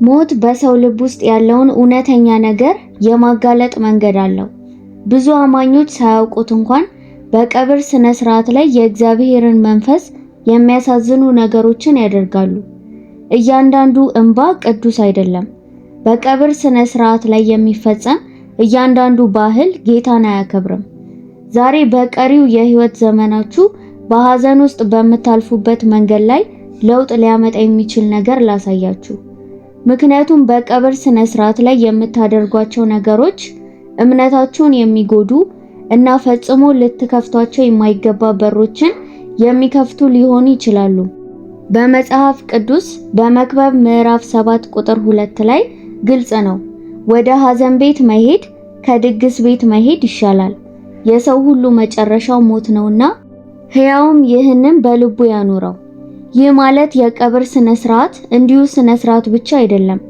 ሞት በሰው ልብ ውስጥ ያለውን እውነተኛ ነገር የማጋለጥ መንገድ አለው። ብዙ አማኞች ሳያውቁት እንኳን በቀብር ስነ ስርዓት ላይ የእግዚአብሔርን መንፈስ የሚያሳዝኑ ነገሮችን ያደርጋሉ። እያንዳንዱ እንባ ቅዱስ አይደለም። በቀብር ስነ ስርዓት ላይ የሚፈጸም እያንዳንዱ ባህል ጌታን አያከብርም። ዛሬ በቀሪው የህይወት ዘመናችሁ በሐዘን ውስጥ በምታልፉበት መንገድ ላይ ለውጥ ሊያመጣ የሚችል ነገር ላሳያችሁ። ምክንያቱም በቀብር ስነ ስርዓት ላይ የምታደርጓቸው ነገሮች እምነታችሁን የሚጎዱ እና ፈጽሞ ልትከፍቷቸው የማይገባ በሮችን የሚከፍቱ ሊሆኑ ይችላሉ። በመጽሐፍ ቅዱስ በመክብብ ምዕራፍ 7 ቁጥር 2 ላይ ግልጽ ነው። ወደ ሐዘን ቤት መሄድ ከድግስ ቤት መሄድ ይሻላል፣ የሰው ሁሉ መጨረሻው ሞት ነውና ሕያውም ይህንን በልቡ ያኑረው። ይህ ማለት የቀብር ስነ ስርዓት እንዲሁ ስነ ስርዓት ብቻ አይደለም፣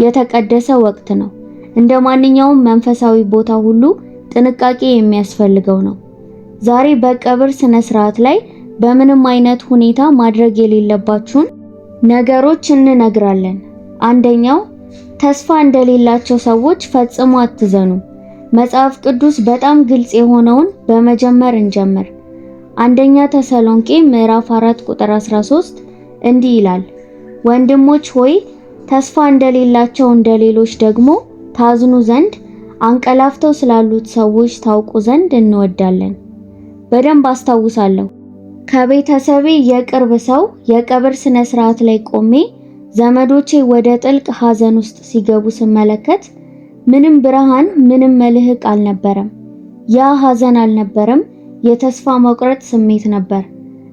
የተቀደሰ ወቅት ነው። እንደ ማንኛውም መንፈሳዊ ቦታ ሁሉ ጥንቃቄ የሚያስፈልገው ነው። ዛሬ በቀብር ስነ ስርዓት ላይ በምንም አይነት ሁኔታ ማድረግ የሌለባችሁን ነገሮች እንነግራለን። አንደኛው፣ ተስፋ እንደሌላቸው ሰዎች ፈጽሞ አትዘኑ። መጽሐፍ ቅዱስ በጣም ግልጽ የሆነውን በመጀመር እንጀምር። አንደኛ ተሰሎንቄ ምዕራፍ 4 ቁጥር 13 እንዲህ ይላል፣ ወንድሞች ሆይ ተስፋ እንደሌላቸው እንደሌሎች ደግሞ ታዝኑ ዘንድ አንቀላፍተው ስላሉት ሰዎች ታውቁ ዘንድ እንወዳለን። በደንብ አስታውሳለሁ። ከቤተሰቤ የቅርብ ሰው የቀብር ስነ ስርዓት ላይ ቆሜ ዘመዶቼ ወደ ጥልቅ ሐዘን ውስጥ ሲገቡ ስመለከት ምንም ብርሃን፣ ምንም መልህቅ አልነበረም። ያ ሐዘን አልነበረም፣ የተስፋ መቁረጥ ስሜት ነበር።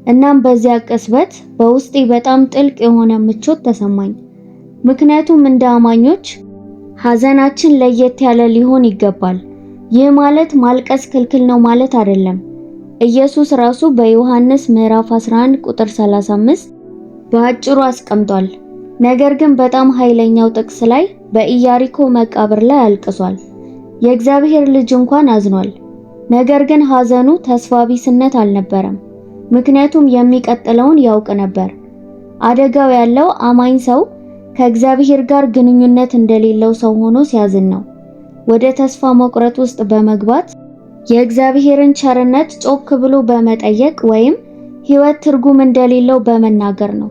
እናም በዚያ ቅጽበት በውስጤ በጣም ጥልቅ የሆነ ምቾት ተሰማኝ። ምክንያቱም እንደ አማኞች ሐዘናችን ለየት ያለ ሊሆን ይገባል። ይህ ማለት ማልቀስ ክልክል ነው ማለት አይደለም። ኢየሱስ ራሱ በዮሐንስ ምዕራፍ 11 ቁጥር 35 በአጭሩ አስቀምጧል። ነገር ግን በጣም ኃይለኛው ጥቅስ ላይ በኢያሪኮ መቃብር ላይ አልቅሷል። የእግዚአብሔር ልጅ እንኳን አዝኗል። ነገር ግን ሐዘኑ ተስፋ ቢስነት አልነበረም፣ ምክንያቱም የሚቀጥለውን ያውቅ ነበር። አደጋው ያለው አማኝ ሰው ከእግዚአብሔር ጋር ግንኙነት እንደሌለው ሰው ሆኖ ሲያዝን ነው። ወደ ተስፋ መቁረጥ ውስጥ በመግባት የእግዚአብሔርን ቸርነት ጮክ ብሎ በመጠየቅ ወይም ሕይወት ትርጉም እንደሌለው በመናገር ነው።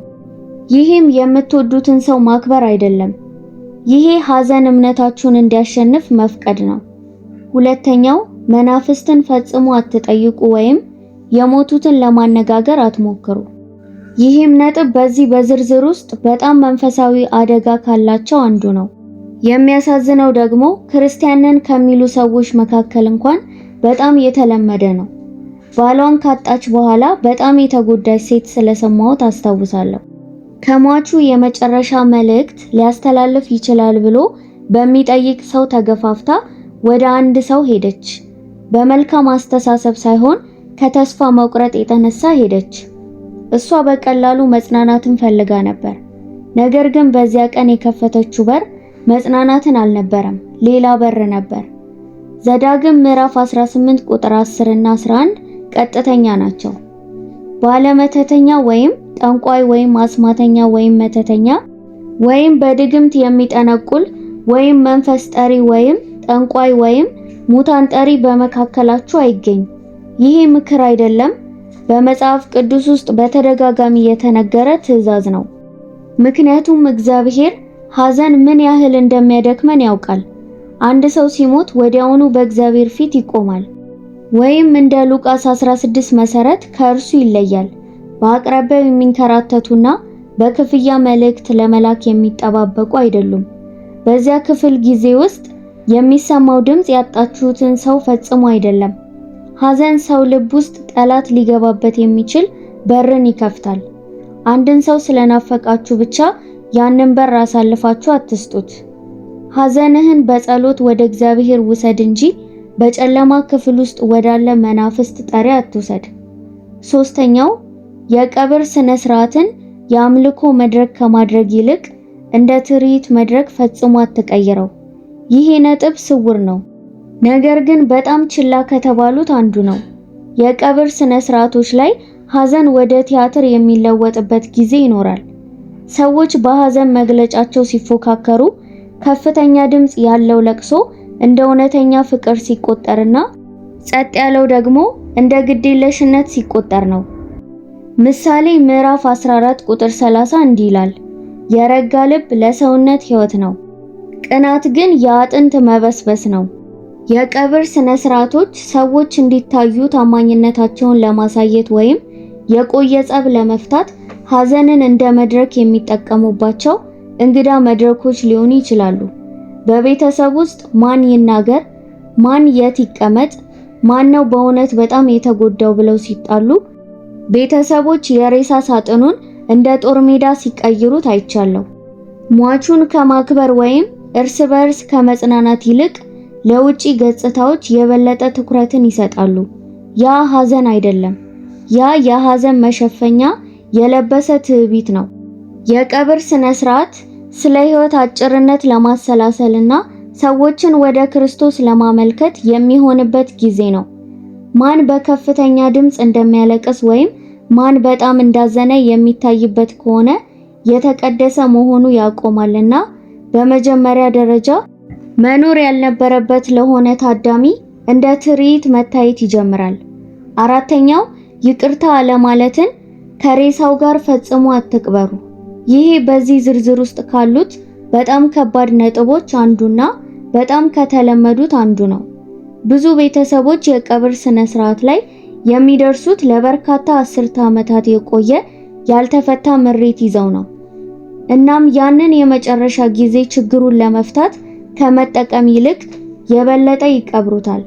ይህም የምትወዱትን ሰው ማክበር አይደለም። ይሄ ሐዘን እምነታችሁን እንዲያሸንፍ መፍቀድ ነው። ሁለተኛው፣ መናፍስትን ፈጽሞ አትጠይቁ ወይም የሞቱትን ለማነጋገር አትሞክሩ። ይህም ነጥብ በዚህ በዝርዝር ውስጥ በጣም መንፈሳዊ አደጋ ካላቸው አንዱ ነው። የሚያሳዝነው ደግሞ ክርስቲያንን ከሚሉ ሰዎች መካከል እንኳን በጣም የተለመደ ነው። ባሏን ካጣች በኋላ በጣም የተጎዳች ሴት ስለሰማሁት አስታውሳለሁ። ከሟቹ የመጨረሻ መልእክት ሊያስተላልፍ ይችላል ብሎ በሚጠይቅ ሰው ተገፋፍታ ወደ አንድ ሰው ሄደች። በመልካም አስተሳሰብ ሳይሆን ከተስፋ መቁረጥ የተነሳ ሄደች። እሷ በቀላሉ መጽናናትን ፈልጋ ነበር። ነገር ግን በዚያ ቀን የከፈተችው በር መጽናናትን አልነበረም፣ ሌላ በር ነበር። ዘዳግም ምዕራፍ 18 ቁጥር 10 እና 11 ቀጥተኛ ናቸው። ባለመተተኛ ወይም ጠንቋይ ወይም አስማተኛ ወይም መተተኛ ወይም በድግምት የሚጠነቁል ወይም መንፈስ ጠሪ ወይም ጠንቋይ ወይም ሙታን ጠሪ በመካከላችሁ አይገኝ። ይሄ ምክር አይደለም፣ በመጽሐፍ ቅዱስ ውስጥ በተደጋጋሚ የተነገረ ትዕዛዝ ነው። ምክንያቱም እግዚአብሔር ሐዘን ምን ያህል እንደሚያደክመን ያውቃል። አንድ ሰው ሲሞት ወዲያውኑ በእግዚአብሔር ፊት ይቆማል፣ ወይም እንደ ሉቃስ 16 መሰረት ከእርሱ ይለያል። በአቅራቢያው የሚንከራተቱና በክፍያ መልእክት ለመላክ የሚጠባበቁ አይደሉም። በዚያ ክፍል ጊዜ ውስጥ የሚሰማው ድምጽ ያጣችሁትን ሰው ፈጽሞ አይደለም። ሐዘን ሰው ልብ ውስጥ ጠላት ሊገባበት የሚችል በርን ይከፍታል። አንድን ሰው ስለናፈቃችሁ ብቻ ያንን በር አሳልፋችሁ አትስጡት። ሐዘንህን በጸሎት ወደ እግዚአብሔር ውሰድ እንጂ በጨለማ ክፍል ውስጥ ወዳለ መናፍስት ጠሪ አትውሰድ። ሶስተኛው፣ የቀብር ስነ ስርዓትን የአምልኮ መድረክ ከማድረግ ይልቅ እንደ ትርኢት መድረክ ፈጽሞ አትቀይረው። ይሄ ነጥብ ስውር ነው፣ ነገር ግን በጣም ችላ ከተባሉት አንዱ ነው። የቀብር ስነ ስርዓቶች ላይ ሐዘን ወደ ቲያትር የሚለወጥበት ጊዜ ይኖራል። ሰዎች በሐዘን መግለጫቸው ሲፎካከሩ፣ ከፍተኛ ድምጽ ያለው ለቅሶ እንደ እውነተኛ ፍቅር ሲቆጠርና ጸጥ ያለው ደግሞ እንደ ግዴለሽነት ሲቆጠር ነው። ምሳሌ ምዕራፍ 14 ቁጥር 30 እንዲህ ይላል፣ የረጋ ልብ ለሰውነት ሕይወት ነው፣ ቅናት ግን የአጥንት መበስበስ ነው። የቀብር ስነ ስርዓቶች ሰዎች እንዲታዩ ታማኝነታቸውን ለማሳየት ወይም የቆየ ጸብ ለመፍታት ሐዘንን እንደ መድረክ የሚጠቀሙባቸው እንግዳ መድረኮች ሊሆኑ ይችላሉ። በቤተሰብ ውስጥ ማን ይናገር፣ ማን የት ይቀመጥ፣ ማን ነው በእውነት በጣም የተጎዳው ብለው ሲጣሉ ቤተሰቦች የሬሳ ሳጥኑን እንደ ጦር ሜዳ ሲቀይሩት አይቻለሁ። ሟቹን ከማክበር ወይም እርስ በርስ ከመጽናናት ይልቅ ለውጪ ገጽታዎች የበለጠ ትኩረትን ይሰጣሉ። ያ ሐዘን አይደለም። ያ የሐዘን መሸፈኛ የለበሰ ትዕቢት ነው። የቀብር ስነ ስርዓት ስለ ሕይወት አጭርነት ለማሰላሰልና ሰዎችን ወደ ክርስቶስ ለማመልከት የሚሆንበት ጊዜ ነው። ማን በከፍተኛ ድምጽ እንደሚያለቅስ ወይም ማን በጣም እንዳዘነ የሚታይበት ከሆነ የተቀደሰ መሆኑ ያቆማልና በመጀመሪያ ደረጃ መኖር ያልነበረበት ለሆነ ታዳሚ እንደ ትርኢት መታየት ይጀምራል። አራተኛው ይቅርታ አለማለትን ከሬሳው ጋር ፈጽሞ አትቅበሩ። ይሄ በዚህ ዝርዝር ውስጥ ካሉት በጣም ከባድ ነጥቦች አንዱና በጣም ከተለመዱት አንዱ ነው። ብዙ ቤተሰቦች የቀብር ስነ ስርዓት ላይ የሚደርሱት ለበርካታ አስርተ ዓመታት የቆየ ያልተፈታ ምሬት ይዘው ነው። እናም ያንን የመጨረሻ ጊዜ ችግሩን ለመፍታት ከመጠቀም ይልቅ የበለጠ ይቀብሩታል፣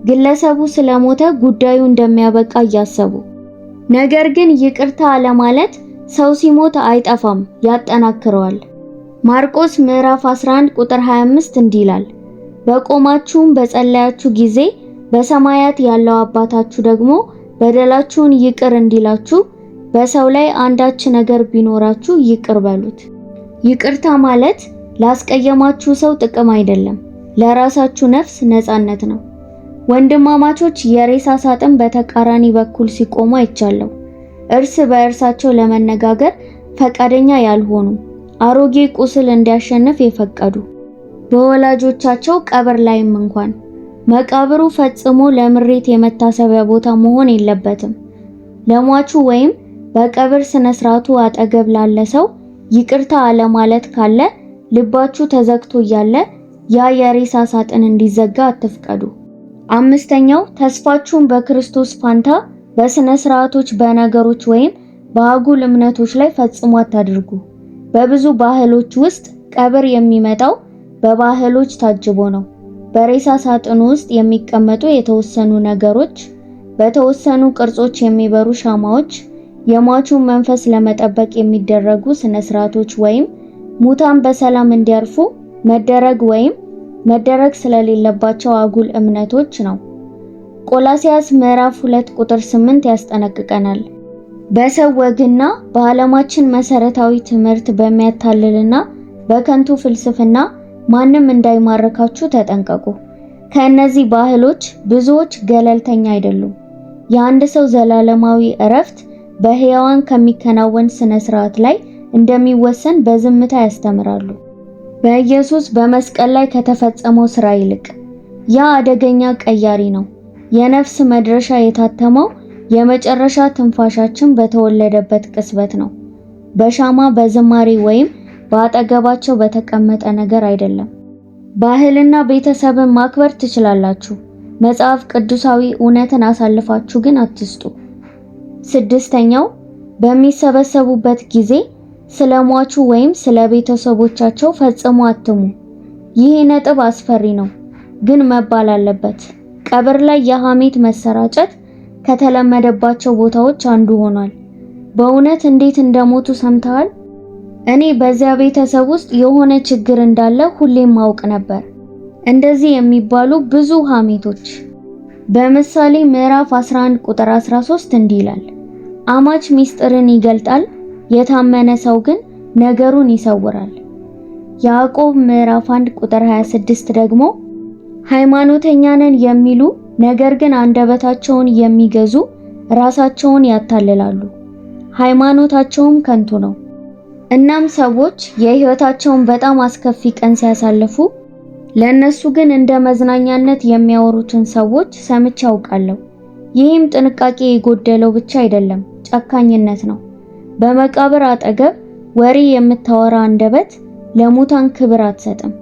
ግለሰቡ ስለሞተ ጉዳዩ እንደሚያበቃ እያሰቡ። ነገር ግን ይቅርታ አለማለት ሰው ሲሞት አይጠፋም፣ ያጠናክረዋል። ማርቆስ ምዕራፍ 11 ቁጥር 25 እንዲህ ይላል፣ በቆማችሁም በጸለያችሁ ጊዜ በሰማያት ያለው አባታችሁ ደግሞ በደላችሁን ይቅር እንዲላችሁ በሰው ላይ አንዳች ነገር ቢኖራችሁ ይቅር በሉት። ይቅርታ ማለት ላስቀየማችሁ ሰው ጥቅም አይደለም፣ ለራሳችሁ ነፍስ ነፃነት ነው። ወንድማማቾች የሬሳ ሳጥን በተቃራኒ በኩል ሲቆሙ አይቻለሁ። እርስ በእርሳቸው ለመነጋገር ፈቃደኛ ያልሆኑ፣ አሮጌ ቁስል እንዲያሸንፍ የፈቀዱ፣ በወላጆቻቸው ቀብር ላይም እንኳን። መቃብሩ ፈጽሞ ለምሬት የመታሰቢያ ቦታ መሆን የለበትም። ለሟቹ ወይም በቀብር ስነ ስርዓቱ አጠገብ ላለ ሰው ይቅርታ አለማለት ካለ ልባችሁ ተዘግቶ እያለ ያ የሬሳ ሳጥን እንዲዘጋ አትፍቀዱ። አምስተኛው ተስፋችሁን በክርስቶስ ፋንታ በስነ ስርዓቶች፣ በነገሮች ወይም በአጉል እምነቶች ላይ ፈጽሞ አታድርጉ። በብዙ ባህሎች ውስጥ ቀብር የሚመጣው በባህሎች ታጅቦ ነው። በሬሳ ሳጥኑ ውስጥ የሚቀመጡ የተወሰኑ ነገሮች፣ በተወሰኑ ቅርጾች የሚበሩ ሻማዎች፣ የሟቹን መንፈስ ለመጠበቅ የሚደረጉ ስነ ስርዓቶች ወይም ሙታን በሰላም እንዲያርፉ መደረግ ወይም መደረግ ስለሌለባቸው አጉል እምነቶች ነው። ቆላስይስ ምዕራፍ 2 ቁጥር 8 ያስጠነቅቀናል። በሰው ወግና በዓለማችን መሰረታዊ ትምህርት በሚያታልልና በከንቱ ፍልስፍና ማንም እንዳይማርካችሁ ተጠንቀቁ። ከእነዚህ ባህሎች ብዙዎች ገለልተኛ አይደሉም። የአንድ ሰው ዘላለማዊ እረፍት በሕያዋን ከሚከናወን ስነ ስርዓት ላይ እንደሚወሰን በዝምታ ያስተምራሉ። በኢየሱስ በመስቀል ላይ ከተፈጸመው ሥራ ይልቅ ያ አደገኛ ቀያሪ ነው። የነፍስ መድረሻ የታተመው የመጨረሻ ትንፋሻችን በተወለደበት ቅጽበት ነው። በሻማ በዝማሬ ወይም በአጠገባቸው በተቀመጠ ነገር አይደለም። ባህልና ቤተሰብን ማክበር ትችላላችሁ፣ መጽሐፍ ቅዱሳዊ እውነትን አሳልፋችሁ ግን አትስጡ። ስድስተኛው በሚሰበሰቡበት ጊዜ ስለሟቹ ወይም ስለ ቤተሰቦቻቸው ፈጽሞ አትሙ። ይህ ነጥብ አስፈሪ ነው፣ ግን መባል አለበት። ቀብር ላይ የሐሜት መሰራጨት ከተለመደባቸው ቦታዎች አንዱ ሆኗል። በእውነት እንዴት እንደሞቱ ሰምተዋል? እኔ በዚያ ቤተሰብ ውስጥ የሆነ ችግር እንዳለ ሁሌም ማውቅ ነበር። እንደዚህ የሚባሉ ብዙ ሐሜቶች። በምሳሌ ምዕራፍ 11 ቁጥር 13 እንዲህ ይላል፣ አማች ሚስጥርን ይገልጣል፣ የታመነ ሰው ግን ነገሩን ይሰውራል። ያዕቆብ ምዕራፍ 1 ቁጥር 26 ደግሞ ሃይማኖተኛ ነን የሚሉ ነገር ግን አንደበታቸውን የሚገዙ ራሳቸውን ያታልላሉ፣ ሃይማኖታቸውም ከንቱ ነው። እናም ሰዎች የህይወታቸውን በጣም አስከፊ ቀን ሲያሳልፉ ለነሱ ግን እንደ መዝናኛነት የሚያወሩትን ሰዎች ሰምቼ አውቃለሁ። ይህም ጥንቃቄ የጎደለው ብቻ አይደለም፣ ጨካኝነት ነው። በመቃብር አጠገብ ወሬ የምታወራ አንደበት ለሙታን ክብር አትሰጥም።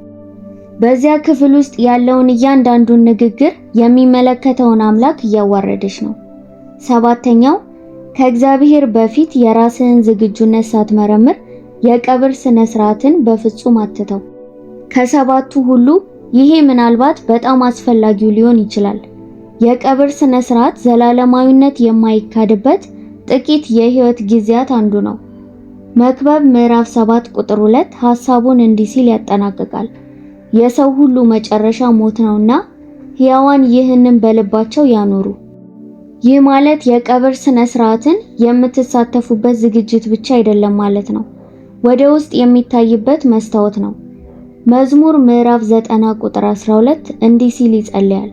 በዚያ ክፍል ውስጥ ያለውን እያንዳንዱን ንግግር የሚመለከተውን አምላክ እያዋረደች ነው። ሰባተኛው፣ ከእግዚአብሔር በፊት የራስህን ዝግጁነት ሳትመረምር የቀብር ስነ ስርዓትን በፍጹም አትተው። ከሰባቱ ሁሉ ይሄ ምናልባት በጣም አስፈላጊው ሊሆን ይችላል። የቀብር ስነ ስርዓት ዘላለማዊነት የማይካድበት ጥቂት የህይወት ጊዜያት አንዱ ነው። መክብብ ምዕራፍ 7 ቁጥር 2 ሐሳቡን እንዲህ ሲል ያጠናቅቃል። የሰው ሁሉ መጨረሻ ሞት ነውና ሕያዋን ይህንን በልባቸው ያኖሩ። ይህ ማለት የቀብር ስነ ስርዓትን የምትሳተፉበት ዝግጅት ብቻ አይደለም ማለት ነው። ወደ ውስጥ የሚታይበት መስታወት ነው። መዝሙር ምዕራፍ 90 ቁጥር 12 እንዲህ ሲል ይጸልያል።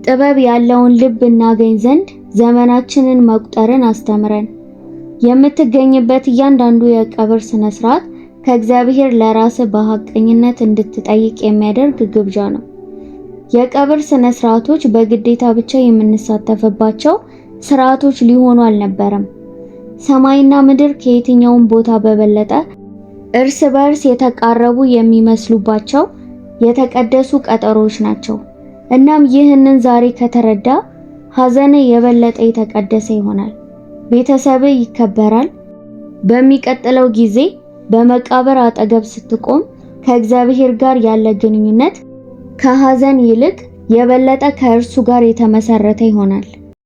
ጥበብ ያለውን ልብ እናገኝ ዘንድ ዘመናችንን መቁጠርን አስተምረን። የምትገኝበት እያንዳንዱ የቀብር ስነ ስርዓት ከእግዚአብሔር ለራስ በሐቀኝነት እንድትጠይቅ የሚያደርግ ግብዣ ነው። የቀብር ስነ ስርዓቶች በግዴታ ብቻ የምንሳተፍባቸው ስርዓቶች ሊሆኑ አልነበረም። ሰማይና ምድር ከየትኛውም ቦታ በበለጠ እርስ በርስ የተቃረቡ የሚመስሉባቸው የተቀደሱ ቀጠሮዎች ናቸው። እናም ይህንን ዛሬ ከተረዳ ሐዘን የበለጠ የተቀደሰ ይሆናል። ቤተሰብ ይከበራል። በሚቀጥለው ጊዜ በመቃብር አጠገብ ስትቆም ከእግዚአብሔር ጋር ያለ ግንኙነት ከሐዘን ይልቅ የበለጠ ከእርሱ ጋር የተመሰረተ ይሆናል።